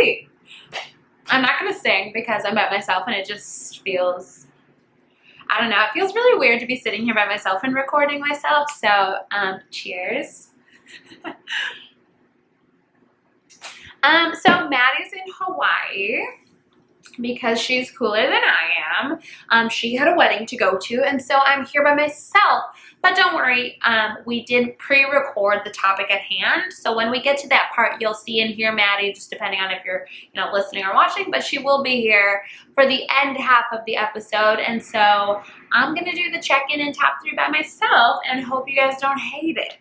really, I'm not going to sing because I'm by myself and it just feels, I don't know, it feels really weird to be sitting here by myself and recording myself. So, cheers. So Maddie's in Hawaii because she's cooler than I am. She had a wedding to go to, and so I'm here by myself. But don't worry, we did pre-record the topic at hand. So when we get to that part, you'll see and hear Maddie, just depending on if you're, listening or watching. But she will be here for the end half of the episode, and so I'm gonna do the check-in and top 3 by myself, and hope you guys don't hate it.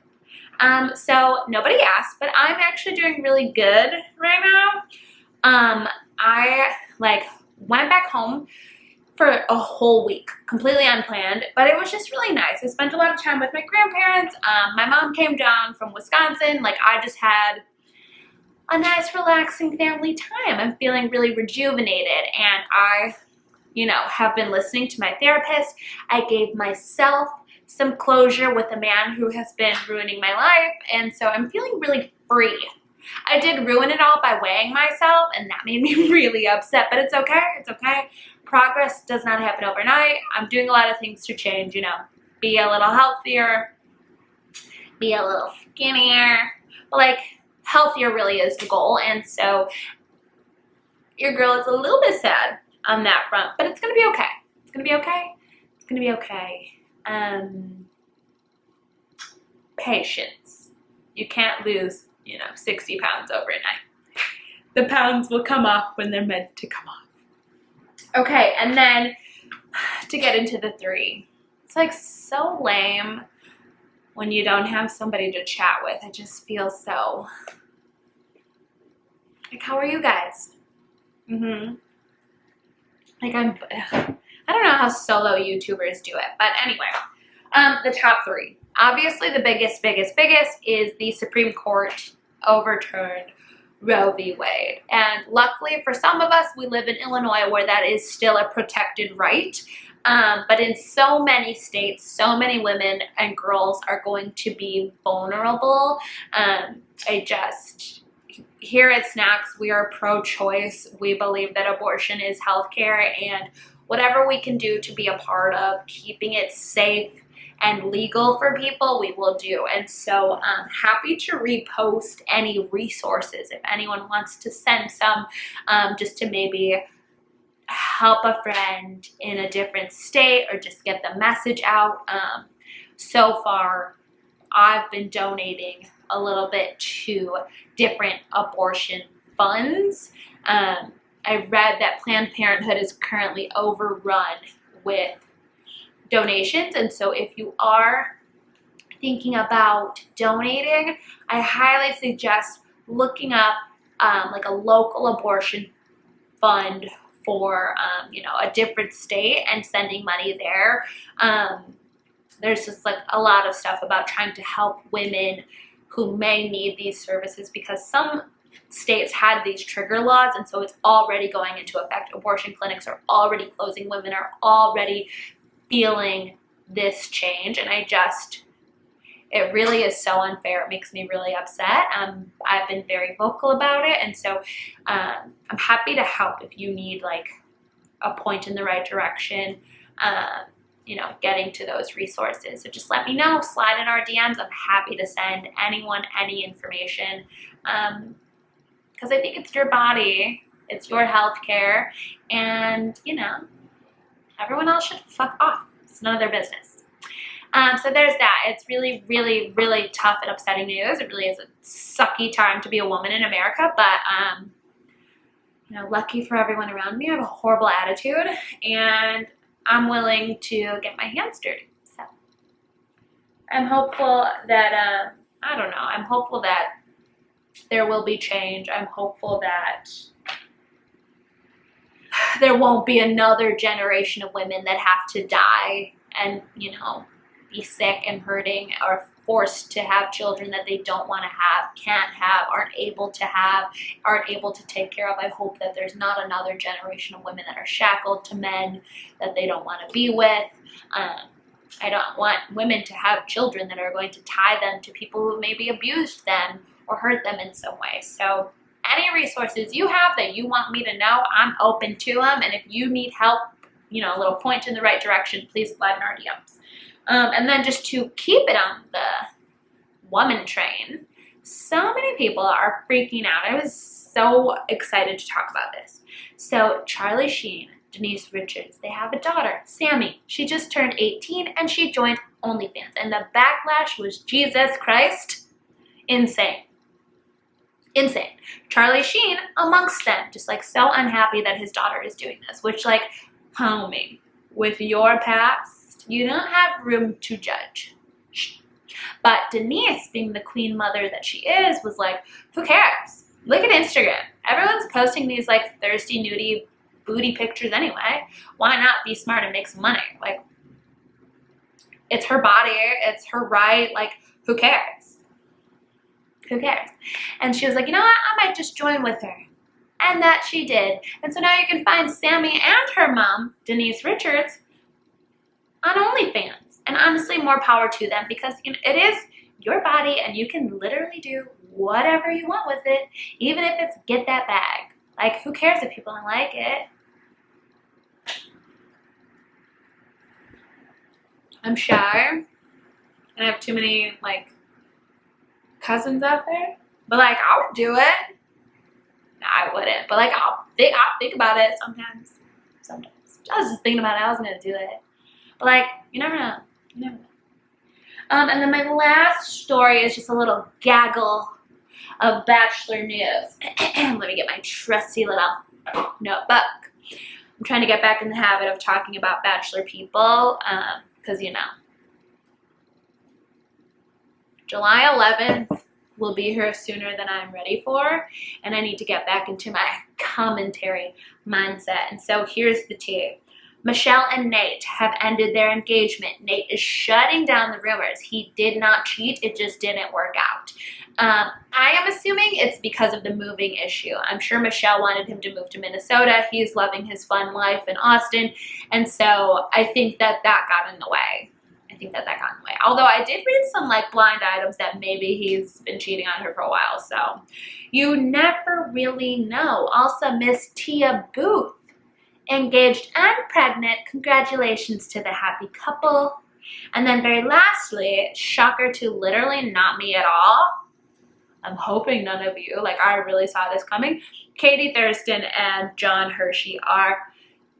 So nobody asked, but I'm actually doing really good right now. I went back home for a whole week, completely unplanned, but it was just really nice. I spent a lot of time with my grandparents. My mom came down from Wisconsin. I just had a nice, relaxing family time. I'm feeling really rejuvenated, and I, have been listening to my therapist. I gave myself some closure with a man who has been ruining my life, and so I'm feeling really free. I did ruin it all by weighing myself, and that made me really upset, but it's okay. It's okay. Progress does not happen overnight. I'm doing a lot of things to change, be a little healthier, be a little skinnier, but healthier really is the goal, and so your girl is a little bit sad on that front, but it's gonna be okay. It's gonna be okay. It's gonna be okay. Patience. You can't lose, 60 pounds overnight. The pounds will come off when they're meant to come off. Okay, and then to get into the 3. It's so lame when you don't have somebody to chat with. I just feel so, how are you guys? I don't know how solo YouTubers do it, but anyway, the top 3. Obviously, the biggest is the Supreme Court overturned Roe v. Wade. And luckily for some of us, we live in Illinois where that is still a protected right. But in so many states, so many women and girls are going to be vulnerable. Here at Snacks, we are pro-choice. We believe that abortion is healthcare, and whatever we can do to be a part of keeping it safe and legal for people, we will do. And so I'm happy to repost any resources if anyone wants to send some, just to maybe help a friend in a different state or just get the message out. So far, I've been donating a little bit to different abortion funds. I read that Planned Parenthood is currently overrun with donations, and so if you are thinking about donating, I highly suggest looking up a local abortion fund for a different state and sending money there. There's just a lot of stuff about trying to help women who may need these services, because some states had these trigger laws, and so it's already going into effect. Abortion clinics are already closing. Women are already feeling this change, and it really is so unfair. It makes me really upset. I've been very vocal about it, and so I'm happy to help if you need a point in the right direction, getting to those resources. So just let me know, slide in our DMs. I'm happy to send anyone any information, because I think it's your body, it's your health care, and everyone else should fuck off. It's none of their business. So there's that. It's really, really, really tough and upsetting news. It really is a sucky time to be a woman in America, but lucky for everyone around me, I have a horrible attitude, and I'm willing to get my hands dirty. So I'm hopeful that, I'm hopeful that there will be change. I'm hopeful that there won't be another generation of women that have to die and, be sick and hurting, or forced to have children that they don't want to have, can't have, aren't able to take care of. I hope that there's not another generation of women that are shackled to men that they don't want to be with. I don't want women to have children that are going to tie them to people who maybe abused them or hurt them in some way. So Any resources you have that you want me to know, I'm open to them. And if you need help, you know, a little point in the right direction, please slide in our DMs. And then just to keep it on the woman train, so many people are freaking out. I was so excited to talk about this. So Charlie Sheen, Denise Richards, they have a daughter, Sammy. She just turned 18 and she joined OnlyFans. And the backlash was Jesus Christ. Insane. Insane. Charlie Sheen amongst them, just like so unhappy that his daughter is doing this, which like, homie, with your past, you don't have room to judge. But Denise, being the queen mother that she is, was like, who cares? Look at Instagram. Everyone's posting these like thirsty, nudie booty pictures anyway. Why not be smart and make some money? Like, it's her body, it's her right, like, who cares? Who cares? And she was like, you know what, I might just join with her. And that she did. And so now you can find Sammy and her mom, Denise Richards, on OnlyFans. And honestly, more power to them, because you know, it is your body and you can literally do whatever you want with it, even if it's get that bag. Like, who cares if people don't like it? I'm shy, and I have too many, like, cousins out there. But, like, I would do it. No, I wouldn't. But, like, I'll think about it sometimes. Sometimes. I was just thinking about it. I wasn't going to do it. But, like, you never know. You never know. And then my last story is just a little gaggle of Bachelor news. Let me get my trusty little notebook. I'm trying to get back in the habit of talking about Bachelor people, because, you know, July 11th will be here sooner than I'm ready for, and I need to get back into my commentary mindset. And so here's the tea. Michelle and Nate have ended their engagement. Nate is shutting down the rumors. He did not cheat. It just didn't work out. I am assuming it's because of the moving issue. I'm sure Michelle wanted him to move to Minnesota. He's loving his fun life in Austin. And so I think that got in the way. Although I did read some like blind items that maybe he's been cheating on her for a while. So you never really know. Also, Miss Tia Booth, engaged and pregnant. Congratulations to the happy couple. And then very lastly, shocker to literally not me at all. I'm hoping none of you, like I really saw this coming. Katie Thurston and John Hershey are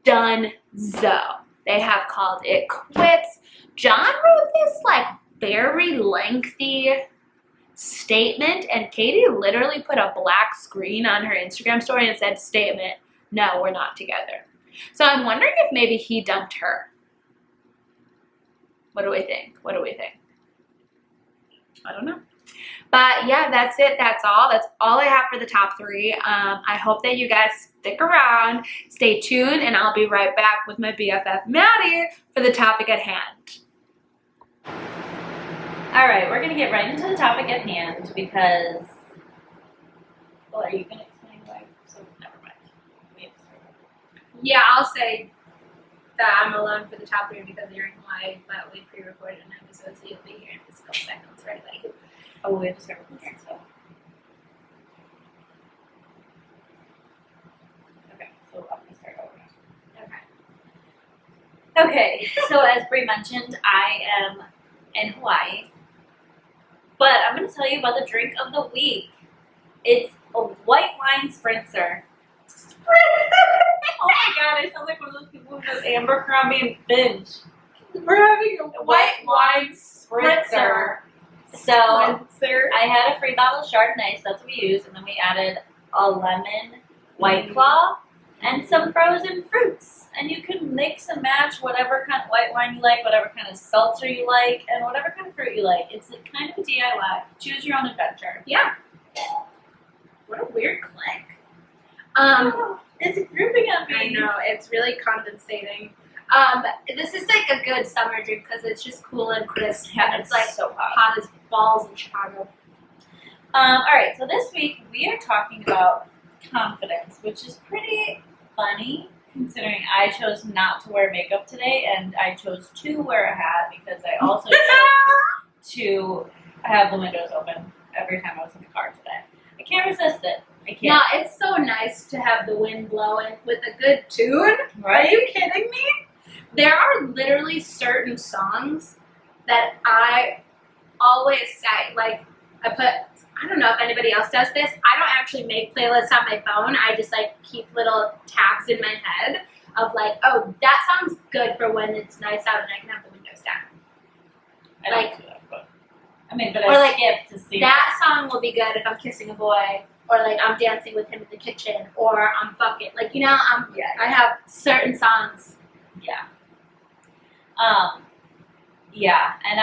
done-zo. They have called it quits. John wrote this like very lengthy statement, and Katie literally put a black screen on her Instagram story and said, statement, no, we're not together. So I'm wondering if maybe he dumped her. What do we think? I don't know. But yeah, that's it. That's all I have for the top three. I hope that you guys stick around, stay tuned, and I'll be right back with my BFF Maddie for the topic at hand. All right, we're going to get right into the topic at hand because, well, are you going to explain why? So never mind. Yeah, I'll say that I'm alone for the top three because you're in Hawaii, but we pre-recorded an episode, so you'll be here in just a couple seconds, right? Like, oh, we have to start with here, so. Okay, so I'm going to start over. Okay, so as Brie mentioned, I am in Hawaii, but I'm going to tell you about the drink of the week. It's a white wine spritzer. Oh my god, I sound like one of those people who does Abercrombie and Finch. we're having a white wine spritzer. So I had a free bottle of Chardonnay, so that's what we used, and then we added a lemon White Claw and some frozen fruits. And you can mix and match whatever kind of white wine you like, whatever kind of seltzer you like, and whatever kind of fruit you like. It's kind of a DIY. Choose your own adventure. Yeah. What a weird click. It's dripping on me. I know, it's really condensating. This is like a good summer drink because it's just cool and crisp. Yeah, it's like so hot as balls in Chicago. Alright, so this week we are talking about confidence, which is pretty funny considering I chose not to wear makeup today and I chose to wear a hat because I also chose to have the windows open every time I was in the car today. I can't resist it. I can't. No, it's so nice to have the wind blowing with a good tune. Right? Are you kidding me? There are literally certain songs that I always say, like, I don't know if anybody else does this. I don't actually make playlists on my phone. I just, like, keep little tabs in my head of, like, oh, that song's good for when it's nice out and I can have the windows down. I don't do that, but or I like, skip to see that song will be good if I'm kissing a boy, or, like, I'm dancing with him in the kitchen, or I'm fucking, like, you know, I have certain songs. Yeah. Yeah, and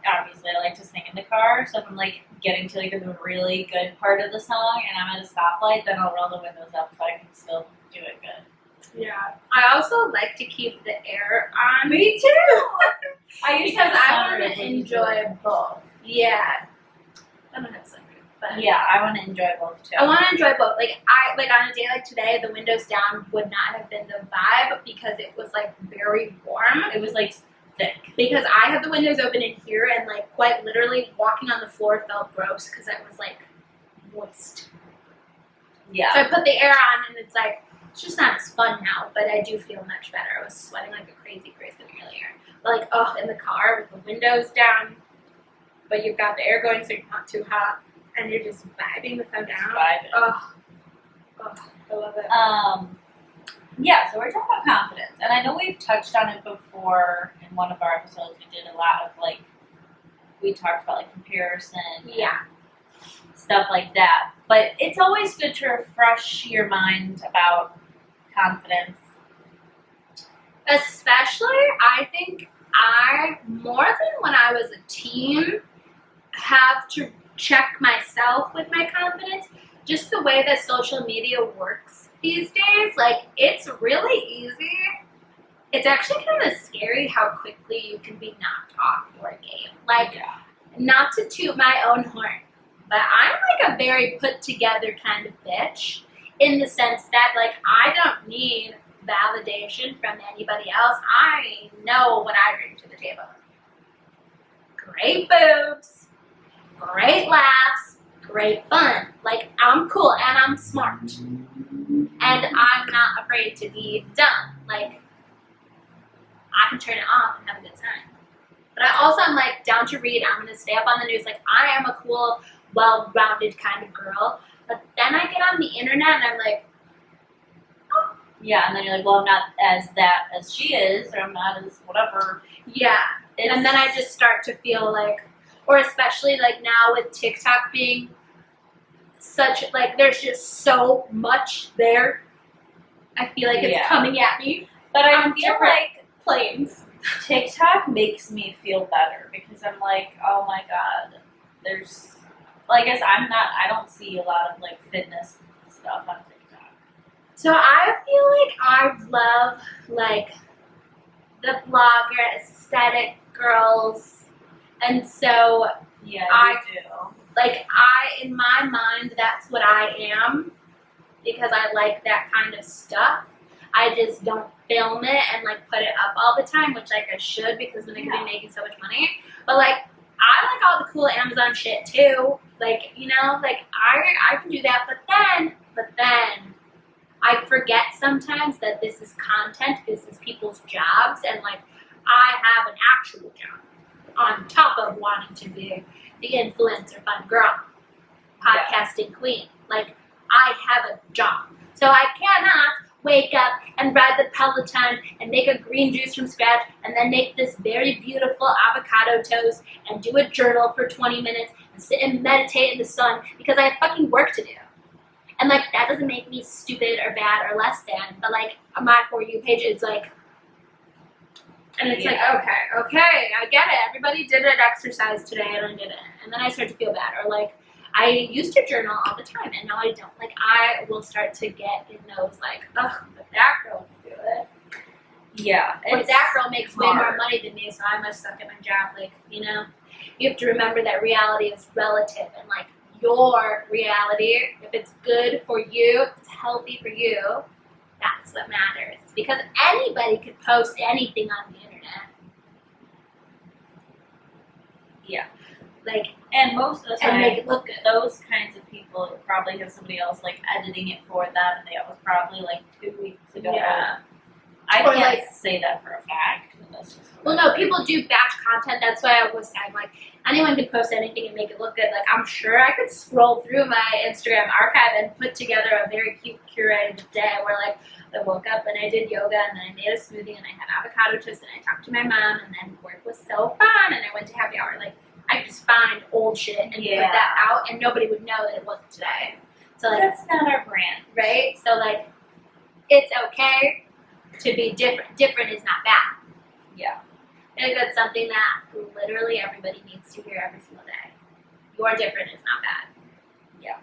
obviously I like to sing in the car, so if I'm, like, getting to, like, a really good part of the song and I'm at a stoplight, then I'll roll the windows up so I can still do it good. Yeah. I also like to keep the air on. Me too! Because I want to enjoy both. Yeah. I don't have sunroof, but yeah, I want to enjoy both too. I want to enjoy both. Like on a day like today, the windows down would not have been the vibe because it was, like, very warm. It was, like, thick. Because I have the windows open in here, and, like, quite literally walking on the floor felt gross because I was, like, moist. Yeah. So I put the air on, and it's like, it's just not as fun now, but I do feel much better. I was sweating like a crazy person earlier. But, like, oh, in the car with the windows down, but you've got the air going so you're not too hot, and you're just vibing with them down. Oh, I love it. Yeah, so we're talking about confidence, and I know we've touched on it before in one of our episodes. We did a lot of, like, we talked about, like, comparison, yeah, stuff like that. But it's always good to refresh your mind about confidence. Especially, I think more than when I was a teen, have to check myself with my confidence. Just the way that social media works these days, like, it's really easy. It's actually kind of scary how quickly you can be knocked off your game. Like, not to toot my own horn, but I'm, like, a very put together kind of bitch in the sense that, like, I don't need validation from anybody else. I know what I bring to the table. Great boobs, great laughs, great fun. Like, I'm cool and I'm smart. And I'm not afraid to be dumb. Like, I can turn it off and have a good time. But I also am, like, down to read. I'm going to stay up on the news. Like, I am a cool, well-rounded kind of girl. But then I get on the internet and I'm like, oh. Yeah, and then you're like, well, I'm not as that as she is, or I'm not as whatever. Yeah. And then I just start to feel like, or especially, like, now with TikTok being such, like, there's just so much there. I feel like it's coming at me. But I feel like planes. TikTok makes me feel better because I'm like, oh my god, there's, well, I guess I don't see a lot of, like, fitness stuff on TikTok. So I feel like I love, like, the blogger aesthetic girls, and so I do. Like, in my mind, that's what I am, because I like that kind of stuff. I just don't film it and, like, put it up all the time, which, like, I should, because then I could be making so much money. But, like, I like all the cool Amazon shit too. Like, you know, like, I can do that, but then I forget sometimes that this is content, this is people's jobs, and, like, I have an actual job on top of wanting to be the influencer fun girl, podcasting queen. Like, I have a job. So I cannot wake up and ride the Peloton and make a green juice from scratch and then make this very beautiful avocado toast and do a journal for 20 minutes and sit and meditate in the sun because I have fucking work to do. And, like, that doesn't make me stupid or bad or less than, but, like, my For You page is, like, and it's like, okay, I get it. Everybody did an exercise today and I didn't. And then I start to feel bad. Or, like, I used to journal all the time and now I don't. Like, I will start to get in those, like, ugh, but that girl can do it. Yeah. But that girl makes way more money than me, so I must suck at my job. Like, you know, you have to remember that reality is relative. And, like, your reality, if it's good for you, if it's healthy for you, that's what matters. Because anybody could post anything on the internet. Yeah. Like, and most of the time, and make it look good. Those kinds of people probably have somebody else like editing it for them, and it was probably like 2 weeks ago. Yeah. I can't say that for a fact. That's just well, no, people do batch content. That's why I was saying, like, anyone can post anything and make it look good. Like, I'm sure I could scroll through my Instagram archive and put together a very cute curated day where, like, I woke up and I did yoga and then I made a smoothie and I had avocado toast and I talked to my mom and then work was so fun and I went to happy hour. Like, I could just find old shit and put that out and nobody would know that it wasn't today. So, like, that's not our brand. Right? So, like, it's okay to be different. Different is not bad. Yeah. I think that's something that literally everybody needs to hear every single day. Your different is not bad. Yeah.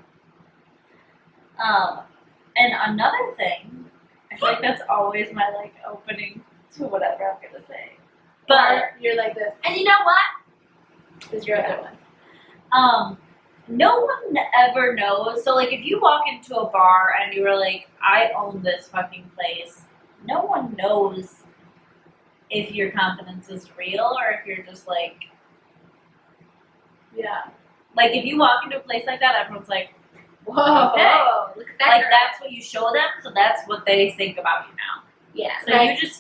And another thing, I feel like that's always my like opening to whatever I'm gonna say. But you're like this. And you know what? Is your other one. No one ever knows. So like if you walk into a bar and you were like, I own this fucking place, no one knows if your confidence is real or if you're just like, like if you walk into a place like that, everyone's like, whoa, okay. Look at that like girl. that's what you show them, so that's what they think about you now. Yeah. So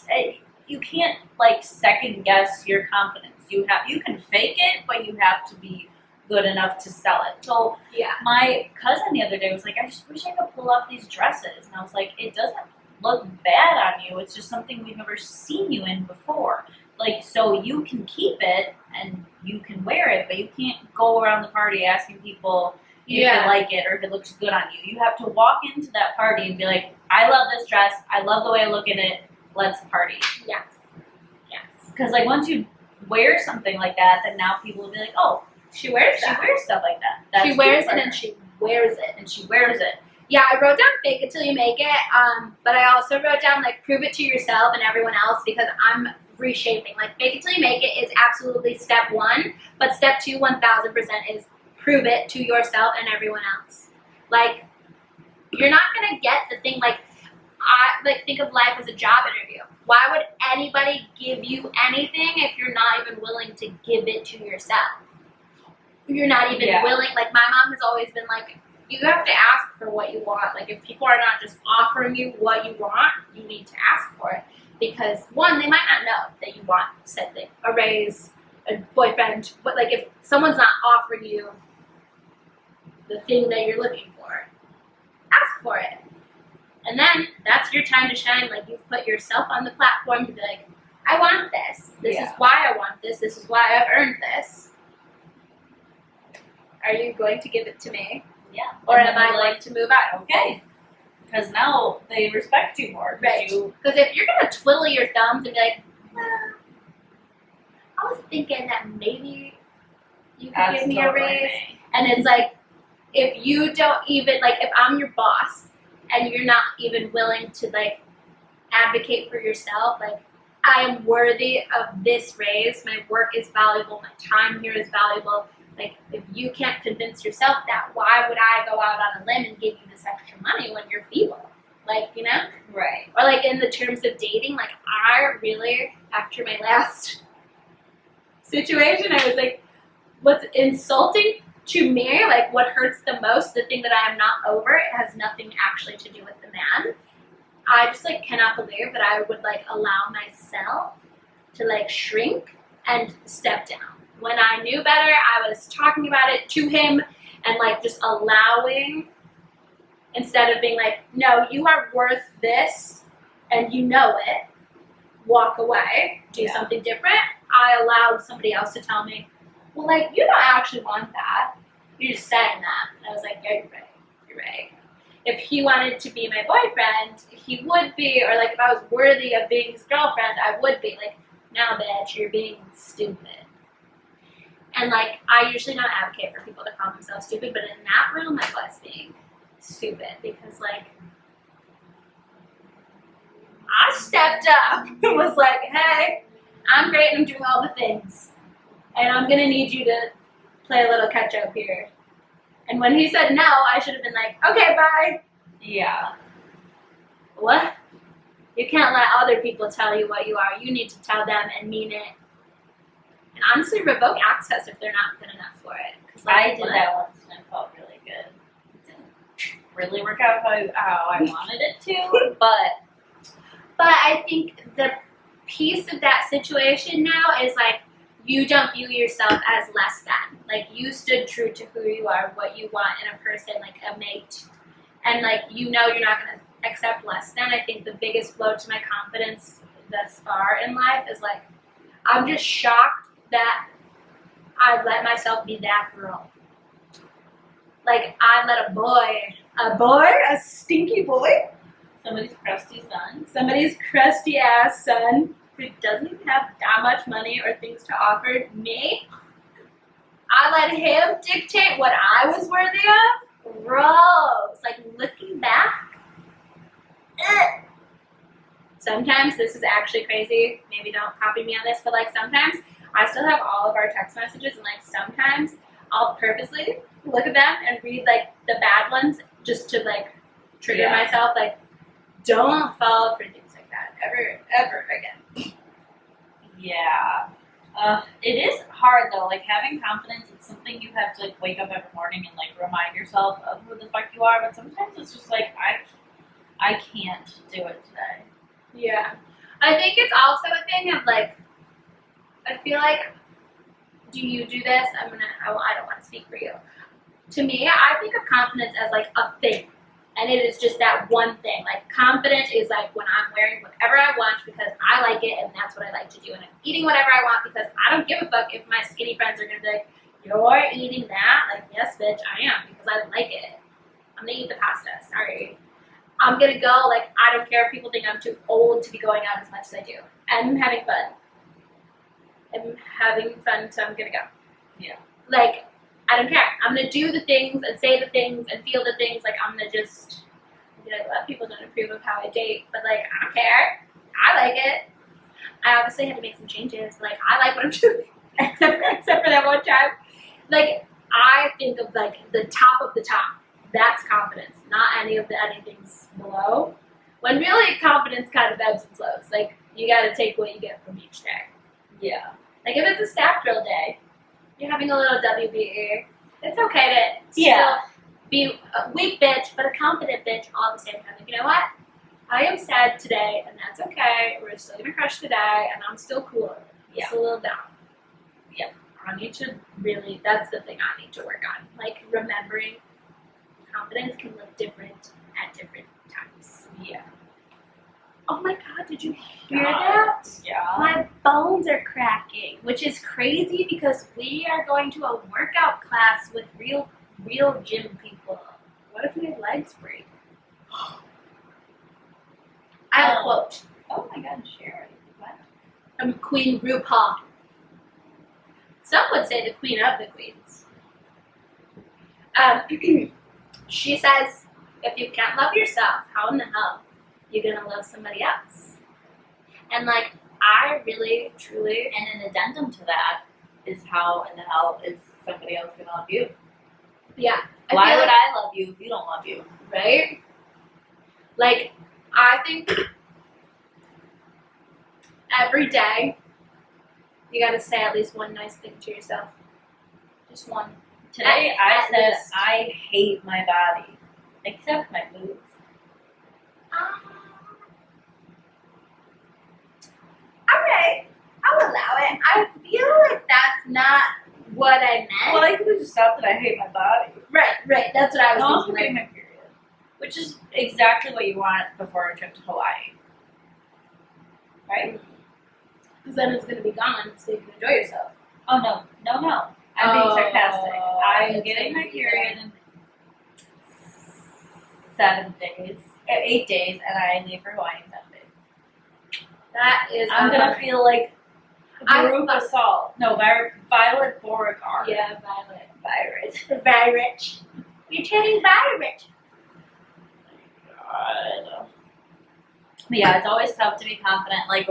like, you can't like second guess your confidence. You can fake it, but you have to be good enough to sell it. So my cousin the other day was like, I just wish I could pull off these dresses, and I was like, it doesn't look bad on you. It's just something we've never seen you in before. Like, so you can keep it and you can wear it, but you can't go around the party asking people if they like it or if it looks good on you. You have to walk into that party and be like, I love this dress. I love the way I look in it. Let's party. Yes. Yes. Because like once you wear something like that, then now people will be like, oh, she wears that. She wears stuff like that. That's she wears it and she wears it. And she wears it. Yeah, I wrote down fake it till you make it, but I also wrote down, like, prove it to yourself and everyone else because I'm reshaping. Like, fake it till you make it is absolutely step 1, but step 2, 1000% is prove it to yourself and everyone else. Like, you're not going to get the thing, like, think of life as a job interview. Why would anybody give you anything if you're not even willing to give it to yourself? You're not even willing. Like, my mom has always been like, you have to ask for what you want. Like, if people are not just offering you what you want, you need to ask for it. Because, one, they might not know that you want said thing. A raise, a boyfriend. But, like, if someone's not offering you the thing that you're looking for, ask for it. And then, that's your time to shine. Like, you've put yourself on the platform to be like, I want this. This is why I want this. This is why I've earned this. Are you going to give it to me? Yeah. Or am I like to move out? Okay. Because now they respect you more. Right. Because if you're going to twiddle your thumbs and be like, well, I was thinking that maybe you could give me a raise. And it's like, if you don't even, like, if I'm your boss and you're not even willing to, like, advocate for yourself, like, I am worthy of this raise. My work is valuable. My time here is valuable. Like, if you can't convince yourself that, why would I go out on a limb and give you this extra money when you're feeble? Like, you know? Right. Or, like, in the terms of dating, like, I really, after my last situation, I was like, what's insulting to me, like, what hurts the most, the thing that I am not over, it has nothing actually to do with the man. I just, like, cannot believe that I would, like, allow myself to, like, shrink and step down. When I knew better, I was talking about it to him and, like, just allowing, instead of being like, no, you are worth this and you know it, walk away, do something different. I allowed somebody else to tell me, well, like, you don't actually want that. You're just saying that. And I was like, yeah, you're right. You're right. If he wanted to be my boyfriend, he would be, or, like, if I was worthy of being his girlfriend, I would be. Like, no, bitch, you're being stupid. And, like, I usually don't advocate for people to call themselves stupid, but in that room, I was being stupid because, like, I stepped up and was like, hey, I'm great and I'm doing all the things. And I'm going to need you to play a little catch-up here. And when he said no, I should have been like, okay, bye. Yeah. What? You can't let other people tell you what you are. You need to tell them and mean it. And honestly revoke access if they're not good enough for it. Like, I did that once and it felt really good. It didn't really work out how I wanted it to, but I think the piece of that situation now is like you don't view yourself as less than. Like you stood true to who you are, what you want in a person, like a mate, and like you're not gonna accept less than. I think the biggest blow to my confidence thus far in life is like I'm just shocked that I let myself be that girl. Like I let a stinky boy, somebody's crusty ass son who doesn't even have that much money or things to offer me. I let him dictate what I was worthy of. Gross. Like looking back. Ugh. Sometimes this is actually crazy. Maybe don't copy me on this, but like sometimes I still have all of our text messages, and like sometimes I'll purposely look at them and read like the bad ones just to like trigger myself. Like, don't fall for things like that ever again. Yeah. It is hard though. Like having confidence, it's something you have to like wake up every morning and like remind yourself of who the fuck you are. But sometimes it's just like I can't do it today. Yeah, I think it's also a thing of like I feel like do you do this? I don't want to speak for you. To me, I think of confidence as like a thing. And it is just that one thing. Like confident is like when I'm wearing whatever I want because I like it and that's what I like to do. And I'm eating whatever I want because I don't give a fuck if my skinny friends are gonna be like, you're eating that? Like, yes, bitch, I am because I like it. I'm gonna eat the pasta. Sorry. I'm gonna go. Like, I don't care if people think I'm too old to be going out as much as I do. And I'm having fun. So I'm gonna go. Yeah. Like, I don't care. I'm gonna do the things and say the things and feel the things. Like I'm gonna just. A lot of people don't approve of how I date, but like I don't care. I like it. I obviously had to make some changes, but like I like what I'm doing. except for that one time. Like I think of like the top of the top. That's confidence, not any of the anythings below. When really confidence kind of ebbs and flows. Like you got to take what you get from each day. Yeah. Like if it's a staff drill day, you're having a little WBE. It's okay to still be a weak bitch, but a confident bitch all at the same time. Like, you know what? I am sad today, and that's okay. We're still gonna crush the day, and I'm still cool. Yeah. Just a little down. Yeah. I need to really, that's the thing I need to work on. Like, remembering confidence can look different at different times. Yeah. Oh my god, did you hear that? Yeah. My bones are cracking, which is crazy because we are going to a workout class with real gym people. What if my legs break? I have a quote. Oh my god, share it. What? From Queen RuPaul. Some would say the queen of the queens. She says, if you can't love yourself, how in the hell are you gonna love somebody else? And like, I really, truly... And an addendum to that is how in the hell is somebody else gonna love you? Yeah. Why would I love you if you don't love you? Right? Like, I think every day you gotta say at least one nice thing to yourself. Just one. Today I said I hate my body, except my boobs. Alright, I'll allow it. I feel like that's not what I meant. Well, I could have just stopped that I hate my body. Right. That's what I was also thinking. Getting my period, which is exactly what you want before a trip to Hawaii, right? Because then it's going to be gone, so you can enjoy yourself. Oh no! I'm being sarcastic. I'm getting my period in 8 days, and I leave for Hawaii in 7 days. That is. I'm gonna feel like Veruca Salt. No, Violet Beauregard. Yeah, Violet. You're turning Violet. God. But yeah, it's always tough to be confident, like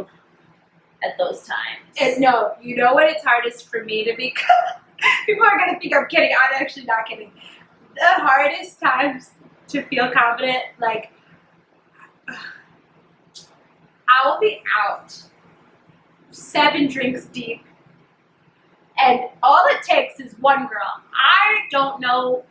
at those times. No, you know what? It's hardest for me to be. People are gonna think I'm kidding. I'm actually not kidding. The hardest times to feel confident, like I will be out 7 drinks deep, And all it takes is one girl. I don't know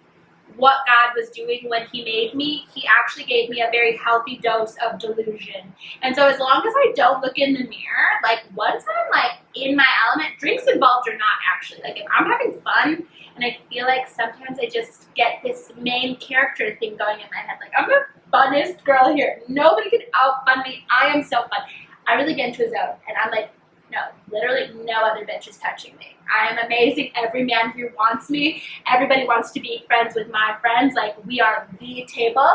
what God was doing when he made me. He actually gave me a very healthy dose of delusion. And so as long as I don't look in the mirror, like once I'm like in my element, drinks involved or not actually, like if I'm having fun and I feel like sometimes I just get this main character thing going in my head, like I'm the funnest girl here. Nobody can out-fun me. I am so fun. I really get into a zone and I'm like, no, literally no other bitch is touching me. I am amazing. Every man here wants me. Everybody wants to be friends with my friends. Like, we are the table.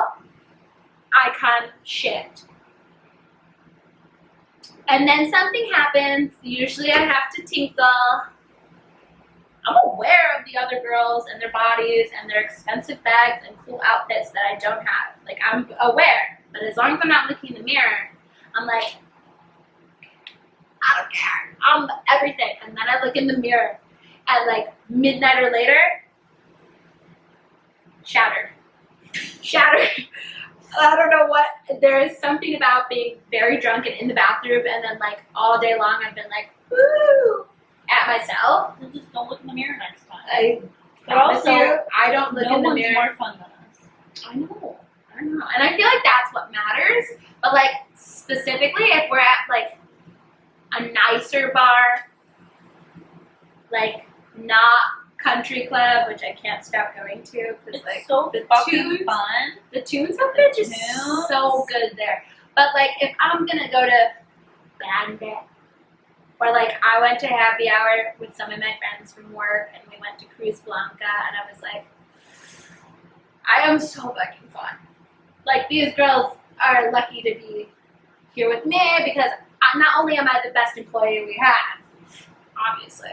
Icon shit. And then something happens. Usually I have to tinkle. I'm aware of the other girls and their bodies and their expensive bags and cool outfits that I don't have. Like, I'm aware. But as long as I'm not looking in the mirror, I'm like, I don't care. I'm everything. And then I look in the mirror at like midnight or later. Shattered. I don't know what. There is something about being very drunk and in the bathroom and then like all day long I've been like, woo, at myself. Then just don't look in the mirror next time. But also, I don't look in the mirror. No one's more fun than us. I know. And I feel like that's what matters. But like specifically if we're at like a nicer bar, like not country club, which I can't stop going to because like so the fucking tunes, fun. The tunes up there just so good there. But like if I'm gonna go to Bandit, or like I went to happy hour with some of my friends from work and we went to Cruz Blanca and I was like, I am so fucking fun. Like these girls are lucky to be here with me because not only am I the best employee we have, obviously,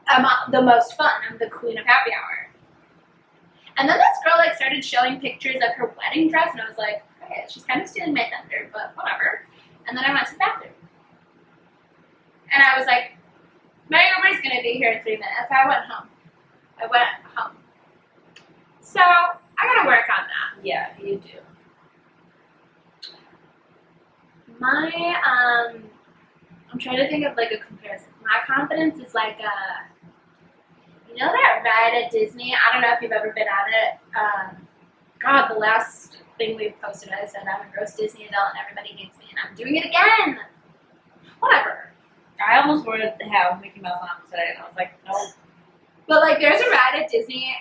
I'm the most fun. I'm the queen of happy hour. And then this girl like started showing pictures of her wedding dress, and I was like, okay, she's kind of stealing my thunder, but whatever. And then I went to the bathroom, and I was like, my Uber's gonna be here in 3 minutes. I went home. So I gotta work on that. Yeah, you do. I'm trying to think of like a comparison. My confidence is like you know that ride at Disney? I don't know if you've ever been at it. God, the last thing we posted, I said I'm a gross Disney adult and everybody hates me, and I'm doing it again. Whatever. I almost wanted to have Mickey Mouse on today, and I was like, nope. But like, there's a ride at Disney,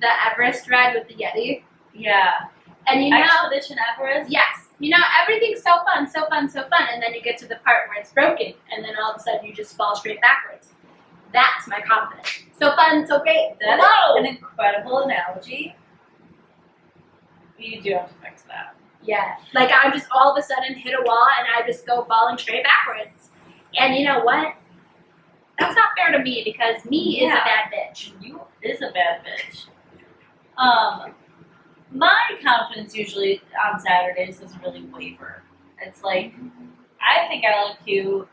the Everest ride with the Yeti. Yeah. And you know, Expedition Everest. Yes. You know, everything's so fun, and then you get to the part where it's broken, and then all of a sudden you just fall straight backwards. That's my confidence. So fun, so great. That is an incredible analogy. You do have to fix that. Yeah. Like, I just all of a sudden hit a wall, and I just go falling straight backwards. And you know what? That's not fair to me, because me is a bad bitch. You is a bad bitch. My confidence usually on Saturdays doesn't really waver. It's like, I think I look cute.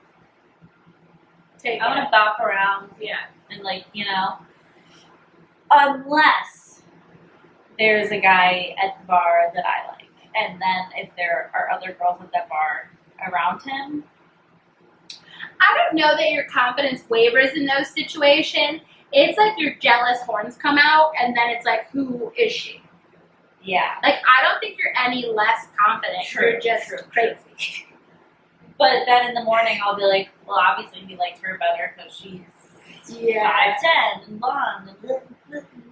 I want to bop around. Yeah. And like, you know, unless there's a guy at the bar that I like. And then if there are other girls at that bar around him. I don't know that your confidence wavers in those situations. It's like your jealous horns come out, and then it's like, who is she? Yeah. Like, I don't think you're any less confident. True, you're just crazy. True. But then in the morning, I'll be like, well, obviously he liked her better because she's 5'10" and blonde.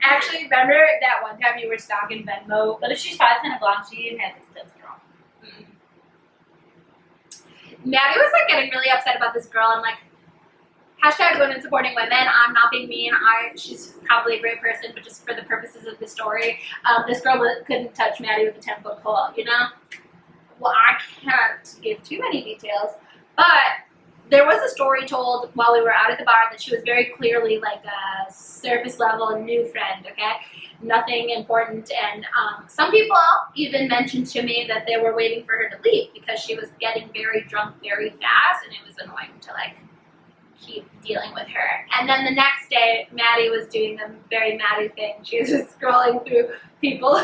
Actually, remember that one time you were stalking Venmo? But if she's 5'10" and blonde, she didn't have these tits, girl. Maddy was like getting really upset about this girl. I'm like, hashtag women supporting women. I'm not being mean. She's probably a great person, but just for the purposes of the story, this girl couldn't touch Maddy with a 10-foot pole, you know? Well, I can't give too many details, but there was a story told while we were out at the bar that she was very clearly like a surface level new friend, okay? Nothing important, and some people even mentioned to me that they were waiting for her to leave because she was getting very drunk very fast, and it was annoying to like keep dealing with her. And then the next day, Maddy was doing the very Maddy thing. She was just scrolling through people's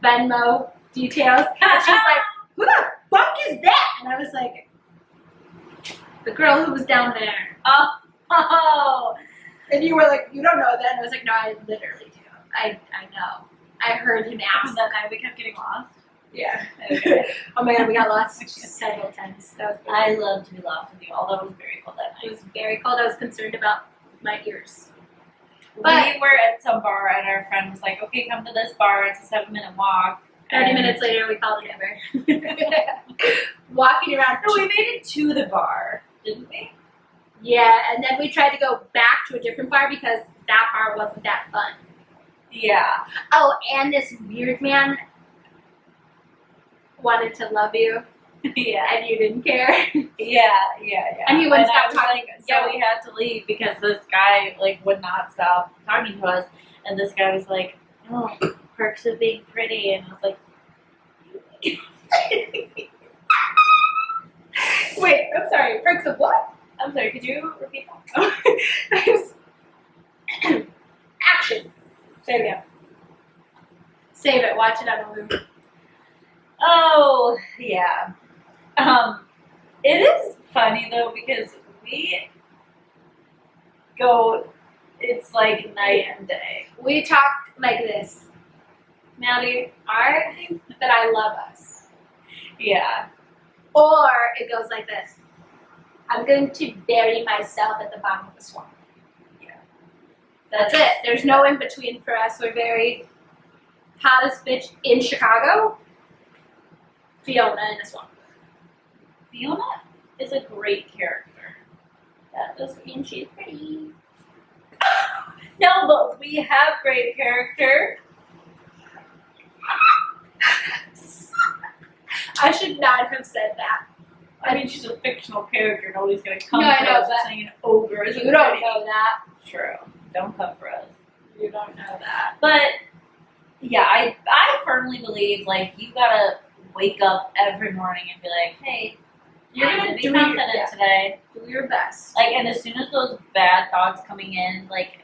Venmo details, and she's like, who the fuck is that? And I was like, the girl who was down there. Oh. Oh. And you were like, you don't know that. And I was like, no, I literally do. I know. I heard him ask. That night we kept getting lost. Yeah. Okay. Oh my god, we got lost several times. That was I love to be lost with you, although it was very cold that It night. was very cold. I was concerned about my ears. We were at some bar and our friend was like, okay, come to this bar. It's a 7-minute walk. 30 minutes later, we called it Uber. Walking around. No, we made it to the bar, didn't we? Yeah, and then we tried to go back to a different bar because that bar wasn't that fun. Yeah. Oh, and this weird man wanted to love you, Yeah. and you didn't care. Yeah. And he wouldn't I stop was talking. Like, yeah, we had to leave because this guy like would not stop talking to us, and this guy was like, "Oh, perks of being pretty," and I was like, Wait, I'm sorry. Perks of what? "I'm sorry, could you repeat that?" Action. Say it again. Save it. Watch it on a loop. Oh, yeah. It is funny though because we go. It's like night and day. We talk like this. Maddy, I think that I love us. Yeah. Or it goes like this. I'm going to bury myself at the bottom of the swamp. Yeah. That's it. There's no in between for us. We're very hottest bitch in Chicago. Fiona in the swamp. Fiona is a great character. That doesn't mean she's pretty. No, but we have great character. I should not have said that. I mean, she's a fictional character. Nobody's gonna come No, I for know, us but saying an ogre is You don't know that. True. Don't come for us. You don't know that. But yeah, I firmly believe like you gotta wake up every morning and be like, hey, You're I'm gonna be do confident your, today. do your best. Like, and as soon as those bad thoughts coming in, like,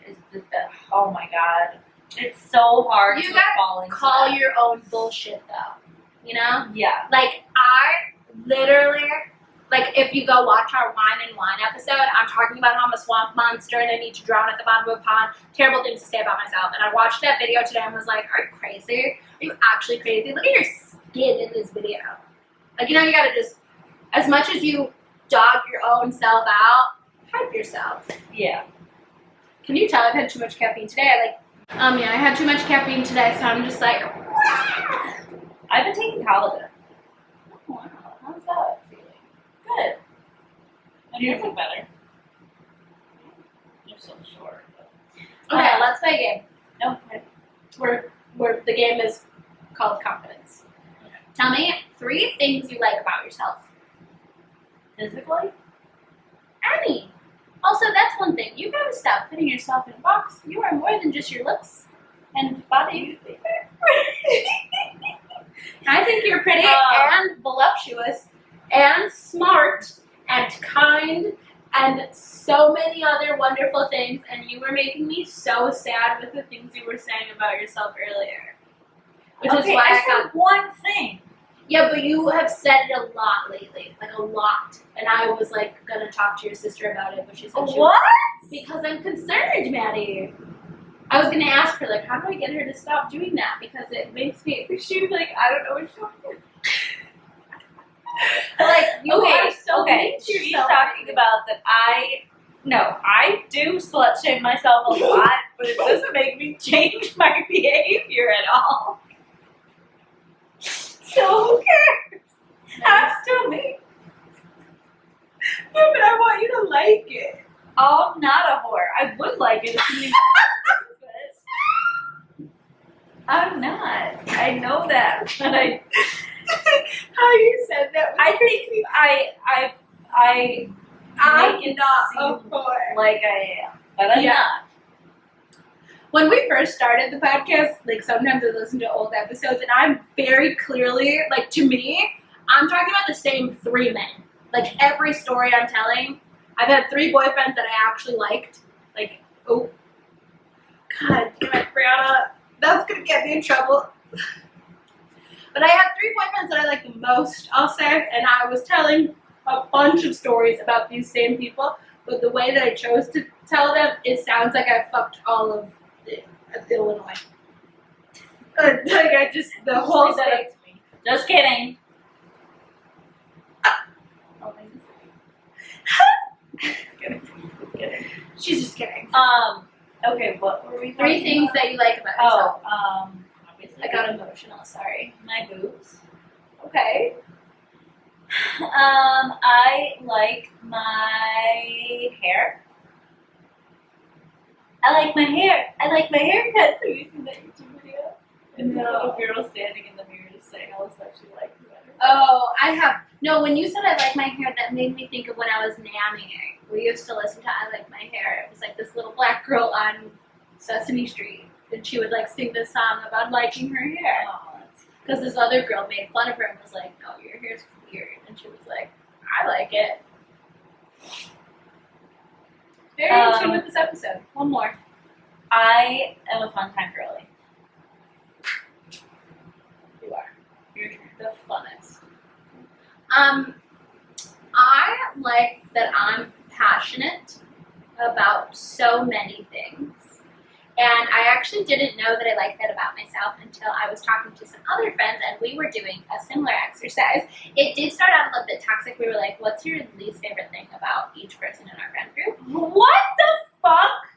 oh my god, it's so hard You to gotta fall into Call that. your own bullshit though. You know? Yeah. Like, I literally, like, if you go watch our Wine and Wine episode, I'm talking about how I'm a swamp monster and I need to drown at the bottom of a pond. Terrible things to say about myself. And I watched that video today and was like, are you crazy? Are you actually crazy? Look at your skin in this video. Like, you know, you gotta just, as much as you dog your own self out, hype yourself. Yeah. Can you tell I've had too much caffeine today? Yeah, I had too much caffeine today, so I'm just like, I've been taking collagen. oh, wow, how's that feeling? Good. And yours look better. You're so short. But... Okay, let's play a game. No. Okay. Where the game is called confidence. Okay. Tell me 3 things you like about yourself. Physically? Any. Also, that's one thing. You gotta stop putting yourself in a box. You are more than just your looks and body. I think you're pretty and voluptuous and smart and kind and so many other wonderful things, and you were making me so sad with the things you were saying about yourself earlier. Which is why I said one thing. Yeah, but you have said it a lot lately, like a lot. And I was like gonna talk to your sister about it, but she said she What? because I'm concerned, Maddy. I was gonna ask her, like, how do I get her to stop doing that? Because it makes me. She was like, I don't know what she's talking about. Like, you are so mean to She's yourself. talking about that I do slut shame myself a lot, but it doesn't make me change my behavior at all. So who cares? I'm still me. No, but I want you to like it. Oh, I'm not a whore. I would like it if you but I'm not. I know that, but I. How you said that? I think I I'm make it not a seem whore. like I am, but I'm Yeah. not. When we first started the podcast, like sometimes I listen to old episodes, and I'm very clearly, like to me, I'm talking about the same 3 men. Like every story I'm telling, I've had 3 boyfriends that I actually liked. Like, oh, God damn it, Brianna, that's gonna get me in trouble. But I had 3 boyfriends that I liked the most, I'll say, and I was telling a bunch of stories about these same people, but the way that I chose to tell them, it sounds like I fucked all of Illinois. Like I just, the whole state. Just kidding. She's just kidding. Okay, what were we 3 things that you like about yourself. Obviously. I got emotional, sorry. My boobs. Okay. I like my hair. I like my hair. I like my haircut. Have you seen that YouTube video? It's No. this little girl standing in the mirror just saying all the stuff she likes better. Oh, I have. No, when you said I like my hair, that made me think of when I was nannying. We used to listen to I Like My Hair. It was like this little black girl on Sesame Street. And she would like sing this song about liking her hair. Because this other girl made fun of her and was like, no, your hair's weird. And she was like, I like it. Very in tune with this episode. One more. I am a fun time girly. You are. You're the funnest. I like that I'm passionate about so many things. And I actually didn't know that I liked that about myself until I was talking to some other friends and we were doing a similar exercise. It did start out a little bit toxic. We were like, what's your least favorite thing about each person in our friend group? What the fuck?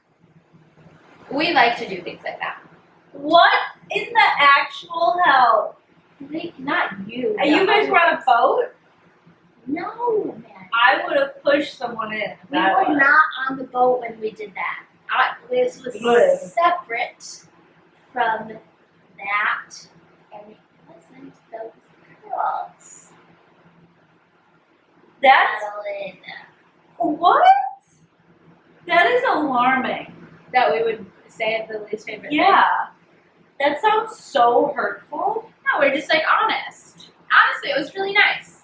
We like to do things like that. What in the actual hell? Not you. And you guys were on a boat? No, man. I would have pushed someone in. We were not on the boat when we did that. This was separate from that, and it wasn't those girls. That's Madeline. what? That is alarming. That we would say the least favorite thing. Yeah. That sounds so hurtful. No, we're just like honest. Honestly, it was really nice.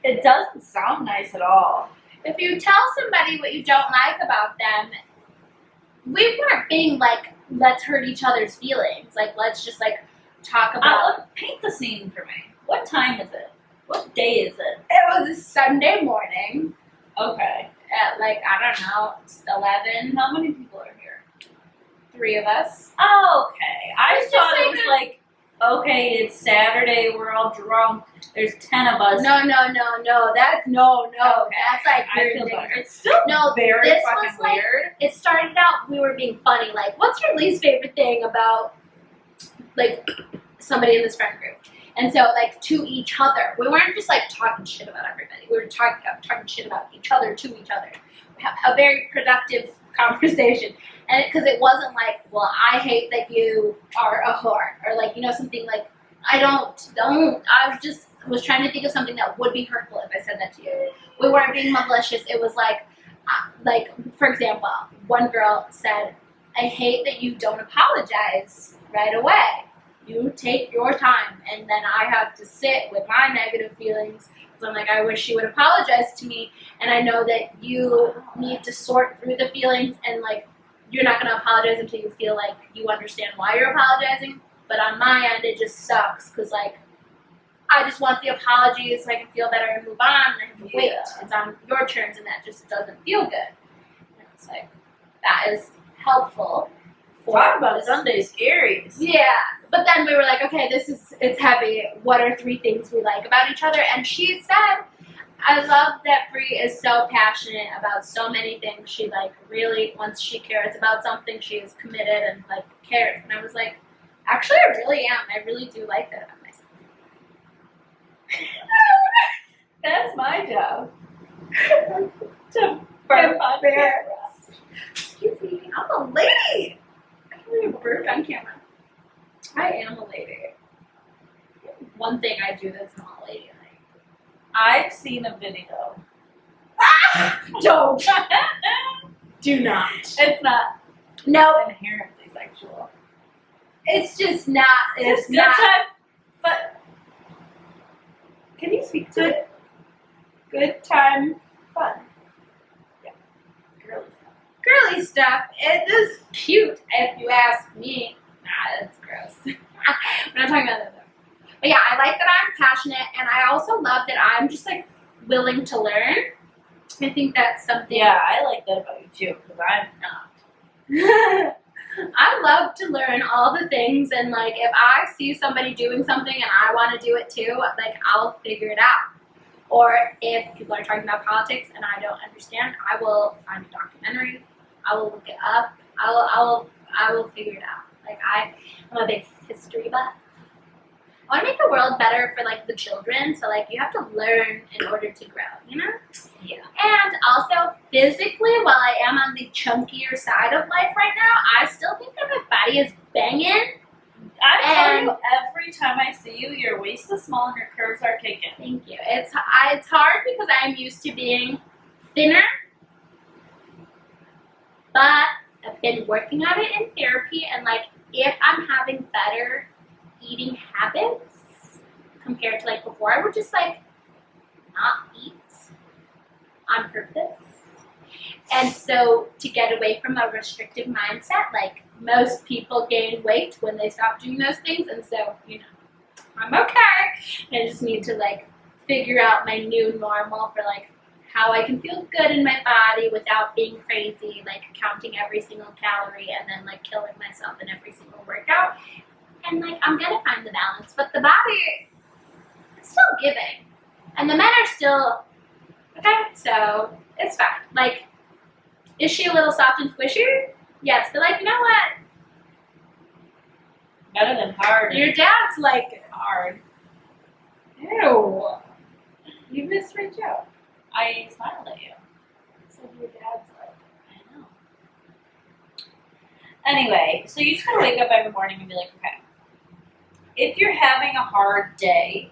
It doesn't sound nice at all. If you tell somebody what you don't like about them, we weren't being like, let's hurt each other's feelings. Like, let's just like talk about. Paint the scene for me. What time is it? What day is it? It was a Sunday morning Okay. at like, I don't know, it's 11. How many people are here? 3 of us. Oh, okay. I It's thought just it was like, okay, it's Saturday, we're all drunk. There's 10 of us. No. That's no. Okay. That's like I weird feel thing. better. It's still No, very this fucking was like, weird. It started out, we were being funny, like, what's your least favorite thing about, like, somebody in this friend group? And so, like, to each other. We weren't just, like, talking shit about everybody. We were talking shit about each other to each other. A very productive conversation. And because it wasn't like, well, I hate that you are a whore. Or, like, you know, something like, I was trying to think of something that would be hurtful if I said that to you. We weren't being malicious. It was like, for example, one girl said, I hate that you don't apologize right away. You take your time, and then I have to sit with my negative feelings. So I'm like, I wish you would apologize to me, and I know that you need to sort through the feelings, and like, you're not going to apologize until you feel like you understand why you're apologizing. But on my end, it just sucks, because like, I just want the apology so I can feel better and move on, and I have to wait. It's on your terms, and that just doesn't feel good. And it's like, that is helpful. Talk about Sunday scaries. Yeah, but then we were like, okay, it's heavy. What are 3 things we like about each other? And she said, I love that Bree is so passionate about so many things. She like really, once she cares about something, she is committed and like cares. And I was like, actually, I really am. I really do like that about myself. That's my job. To burp on camera. Excuse me, I'm a lady. I can't believe I burped on camera. I am a lady. One thing I do that's not ladylike. I've seen a video. Don't. Do not. It's not inherently sexual. It's just not. It's good not. time, but Can you speak to it? Good time, fun. Yeah. Girly stuff. It is cute, if you ask me. Nah, that's gross. We're not talking about that though. But yeah, I like that I'm passionate, and I also love that I'm just like willing to learn. I think that's something. Yeah, I like that about you too, because I'm not. I love to learn all the things, and like if I see somebody doing something and I want to do it too, like I'll figure it out. Or if people are talking about politics and I don't understand, I will find a documentary. I will look it up. I will figure it out. Like I'm a big history buff. I want to make the world better for like the children. So like you have to learn in order to grow, you know? Yeah. And also physically, while I am on the chunkier side of life right now, I still think that my body is banging. I tell you, every time I see you, your waist is small and your curves are kicking. Thank you. It's hard because I'm used to being thinner, but I've been working on it in therapy, and like if I'm having better eating habits compared to like before, I would just like not eat on purpose. And so to get away from a restrictive mindset, like most people gain weight when they stop doing those things, and so, you know, I'm okay. I just need to like figure out my new normal for like how I can feel good in my body without being crazy, like counting every single calorie and then like killing myself in every single workout. And like I'm gonna find the balance, but the body, it's still giving, and the men are still okay. So it's fine. Like, is she a little soft and squishy? Yes, but like, you know what? Better than hard. Your dad's like hard. Ew. You missed my joke. I smiled at you. So your dad's like, I know. Anyway, so you just gotta wake up every morning and be like, okay, if you're having a hard day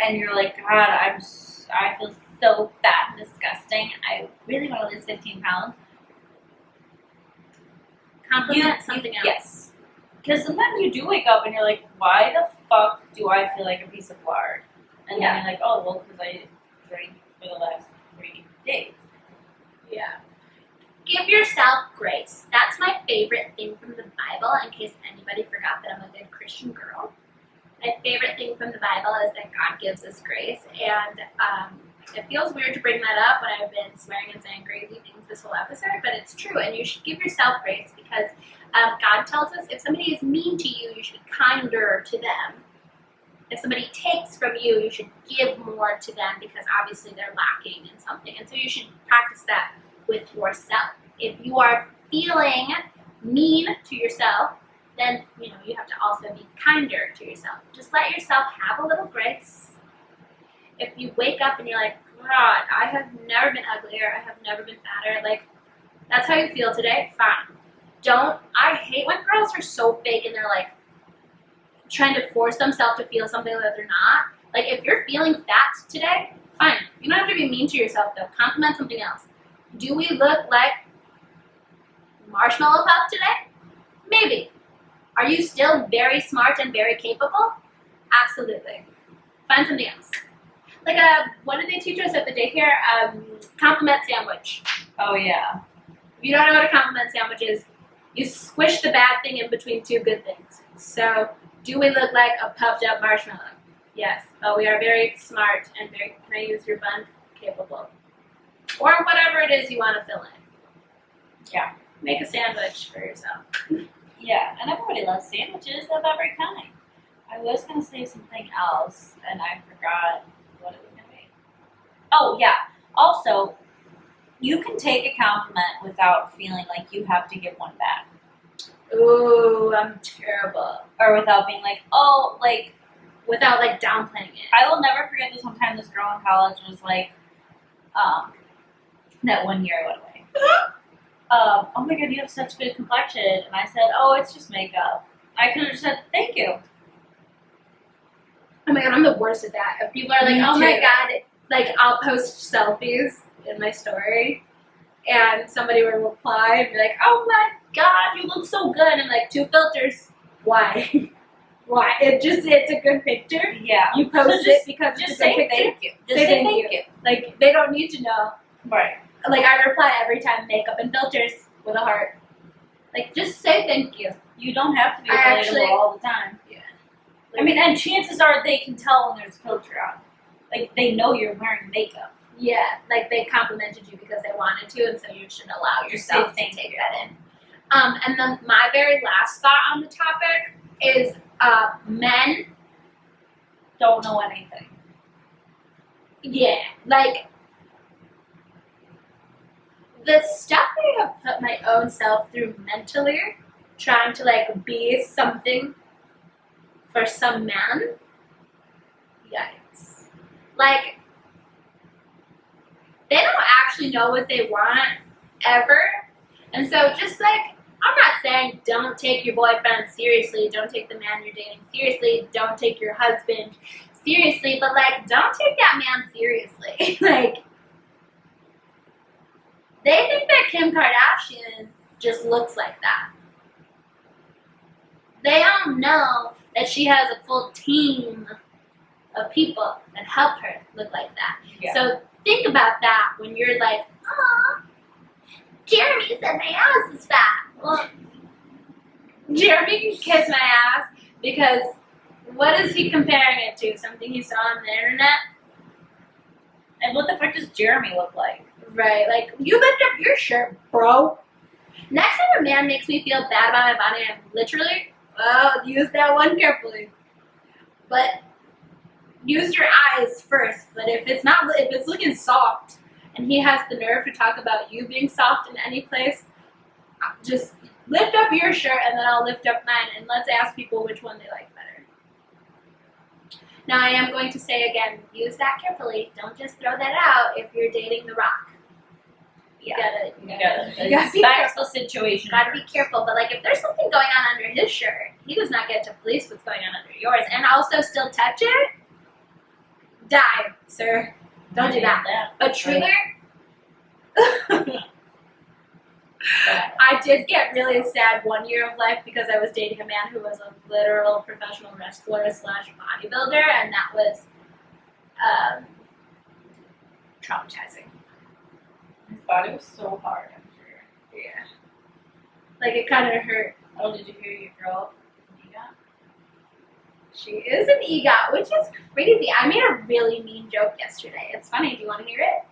and you're like, God, I feel so fat and disgusting, I really want to lose 15 pounds. compliment something else. Yes. Because sometimes you do wake up and you're like, why the fuck do I feel like a piece of lard? And then you're like, oh, well, because I drank for the last 3 days. Yeah. Give yourself grace. That's my favorite thing from the Bible, in case anybody forgot that I'm a good Christian girl. My favorite thing from the Bible is that God gives us grace, and it feels weird to bring that up when I've been swearing and saying crazy things this whole episode, but it's true, and you should give yourself grace because God tells us if somebody is mean to you, you should be kinder to them. If somebody takes from you, you should give more to them because obviously they're lacking in something, and so you should practice that with yourself. If you are feeling mean to yourself, then you have to also be kinder to yourself. Just let yourself have a little grace. If you wake up and you're like, God, I have never been uglier, I have never been fatter, like, that's how you feel today, fine. I hate when girls are so fake and they're like trying to force themselves to feel something that they're not. Like, if you're feeling fat today, fine. You don't have to be mean to yourself though. Compliment something else. Do we look like Marshmallow Puff today? Maybe. Are you still very smart and very capable? Absolutely. Find something else. Like what did they teach us at the daycare? Compliment sandwich. Oh yeah. If you don't know what a compliment sandwich is, you squish the bad thing in between two good things. So, do we look like a puffed up marshmallow? Yes. Oh, we are very smart and very, can I use your bun? Capable. Or whatever it is you want to fill in. Yeah. Make a sandwich for yourself. Yeah, and everybody loves sandwiches of every kind. I was going to say something else, and I forgot what it was going to be. Oh, yeah. Also, you can take a compliment without feeling like you have to give one back. Ooh, I'm terrible. Or without being like, oh, like... Without, like, downplaying it. I will never forget this one time this girl in college was like, that one year I went away. Oh my god, you have such good complexion. And I said, oh, it's just makeup. I could have just said, thank you. Oh my god, I'm the worst at that. If people are like, oh my god, like, I'll post selfies in my story, and somebody will reply and be like, oh my god, you look so good. I'm like, 2 filters. Why? Why? It's a good picture. Yeah. You post it because it's a good picture. Thank you. Just say thank you. Like, they don't need to know. Right. Like, I reply every time, makeup and filters with a heart. Like, just say thank you. You don't have to be relatable all the time. Yeah. Like, I mean, and chances are they can tell when there's a filter on. Like, they know you're wearing makeup. Yeah, like they complimented you because they wanted to, and so you should allow yourself to take that in. And then my very last thought on the topic is men don't know anything. Yeah, like the stuff I have put my own self through mentally, trying to like be something for some man. Yikes. Like, they don't actually know what they want ever. And so just like, I'm not saying don't take your boyfriend seriously, don't take the man you're dating seriously, don't take your husband seriously, but like, don't take that man seriously. Like, they think that Kim Kardashian just looks like that. They don't know that she has a full team of people that help her look like that. Yeah. So think about that when you're like, oh, Jeremy said my ass is fat. Well, Jeremy can kiss my ass because what is he comparing it to? Something he saw on the internet? And what the fuck does Jeremy look like? Right, like, you lift up your shirt, bro. Next time a man makes me feel bad about my body, I'm literally, use that one carefully. But use your eyes first. But if it's looking soft, and he has the nerve to talk about you being soft in any place, just lift up your shirt, and then I'll lift up mine, and let's ask people which one they like better. Now, I am going to say again, use that carefully. Don't just throw that out if you're dating The Rock. You gotta be careful. Situation. Gotta be careful. But like, if there's something going on under his shirt, he does not get to police what's going on under yours, and also still touch it. Die, sir. Don't do that. But Truler, I did get really sad one year of life because I was dating a man who was a literal professional wrestler / bodybuilder, and that was traumatizing. His body was so hard, I'm sure. Yeah. Like, it kind of hurt. Oh, did you hear your girl? She is an EGOT, which is crazy. I made a really mean joke yesterday. It's funny. Do you want to hear it?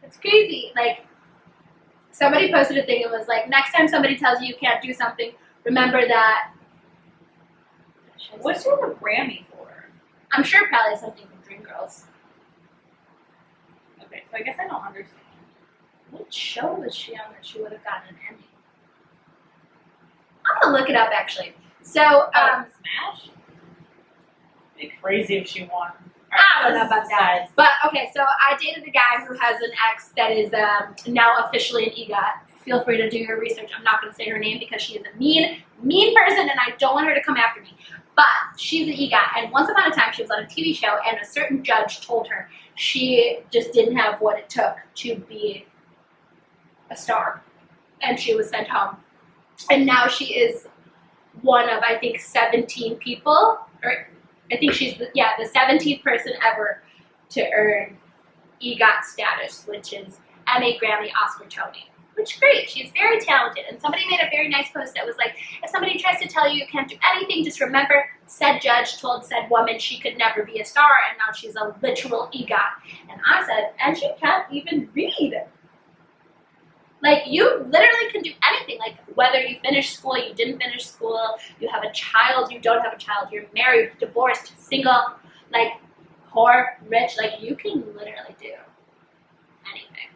It's crazy. Like, somebody posted a thing and was like, next time somebody tells you you can't do something, remember that. What's she have a Grammy for? I'm sure probably something from Dreamgirls. Okay, so I guess I don't understand. What show was she on that she would have gotten an Emmy? I'm going to look it up, actually. So, Smash? It'd be crazy if she won. I don't know about that. But, okay, so I dated a guy who has an ex that is now officially an EGOT. Feel free to do your research. I'm not going to say her name because she is a mean person, and I don't want her to come after me. But she's an EGOT, and once upon a time she was on a TV show, and a certain judge told her she just didn't have what it took to be a star. And she was sent home. And now she is one of, I think, 17 people, or I think she's the 17th person ever to earn EGOT status, which is Emmy, Grammy, Oscar, Tony. Which is great. She's very talented. And somebody made a very nice post that was like, if somebody tries to tell you you can't do anything, just remember, said judge told said woman she could never be a star, and now she's a literal EGOT. And I said, and she can't even read. Like, you literally can do anything. Like, whether you finished school, you didn't finish school, you have a child, you don't have a child, you're married, divorced, single, like, poor, rich, like, you can literally do anything.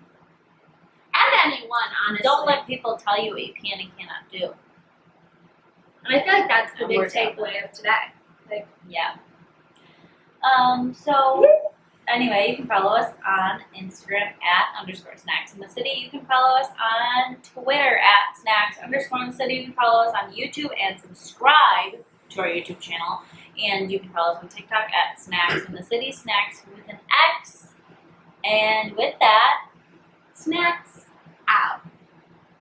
And anyone, honestly. Don't let people tell you what you can and cannot do. And I feel like that's the big takeaway of today. Like, yeah. So, anyway, you can follow us on Instagram @_snacksinthecity. You can follow us on Twitter @snacks_in-the-city. You can follow us on YouTube and subscribe to our YouTube channel. And you can follow us on TikTok @snacksinthecity, snacks with an X. And with that, snacks out.